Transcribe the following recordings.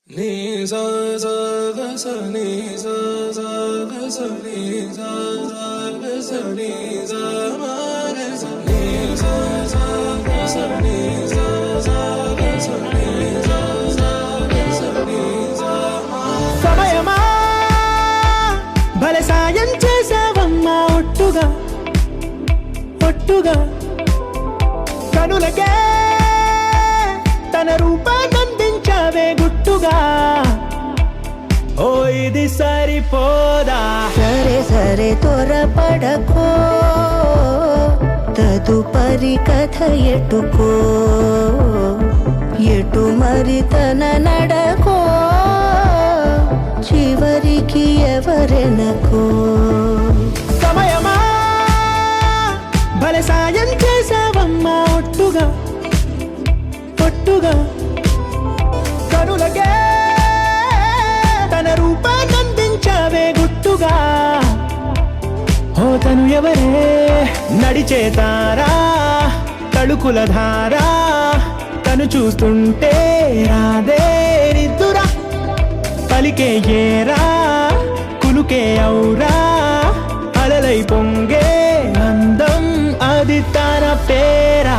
Ni sa sa ga sa ni sa sa ga sa ni sa sa ga sa ni sa ma ga sa ni sa sa ga sa ni sa sa ga sa ni sa sa ga sa ni sa ma సమయమా భలే సాయం చేసావమ్మా ఒట్టుగా ఒట్టుగా కనులకే తన రూపాన్నందించావే గుట్టుగా ఓ ఇది సరిపోదా సరే సరే త్వరపడకో తదుపరి కథ ఎటుకో ఎటు మరి తన నడకో చివరికి ఎవరెనకో సమయమా భలే సాయం చేసావమ్మా ఒట్టుగా ఒట్టుగా కనులకే తన రూపాన్నందించావే గుట్టుగా ఓ తను ఎవరే నడిచే తారా తడుకుల ధారా తను చూస్తుంటే రాదే నిద్దురా పలికే ఏరా కులుకే ఔరా అలలై పొంగే అందం అది తన పేరా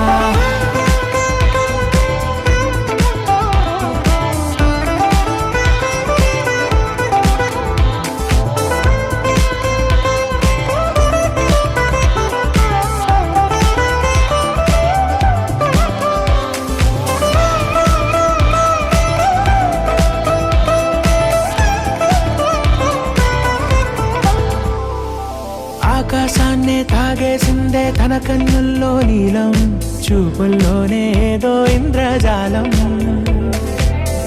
ఆకాశాన్నే తాగేసిందే తన కన్నుల్లో నీలం చూపుల్లోనే ఏదో ఇంద్రజాలం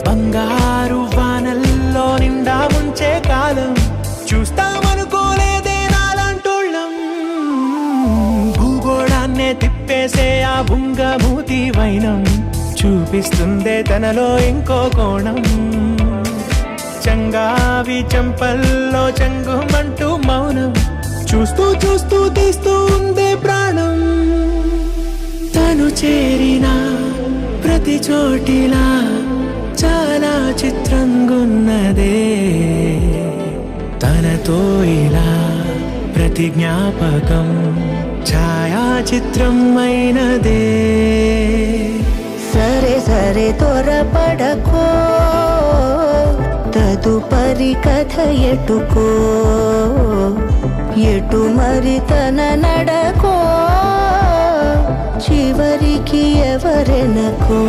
బంగారు వానల్లో నిండా ఉంచే కాలం చూస్తామనుకోలేదే నాలాంటోళ్ళం భూగోళాన్నే తిప్పేసే ఆ బుంగమూతి వైనం చూపిస్తుందే తనలో ఇంకో కోణం చంగావి చంపల్లో చంగుమంటూ మౌనం చూస్తూ చూస్తూ తీస్తూ ఉందే ప్రాణం తను చేరిన ప్రతి చోటిలా చాలా చిత్రంగున్నదే తనతో ఇలా ప్రతి జ్ఞాపకం ఛాయాచిత్రం అయినదే సరే సరే త్వరపడకో తదుపరి కథ ఎటుకో ఎటు మరి తన నడకో చివరికి ఎవరెనకో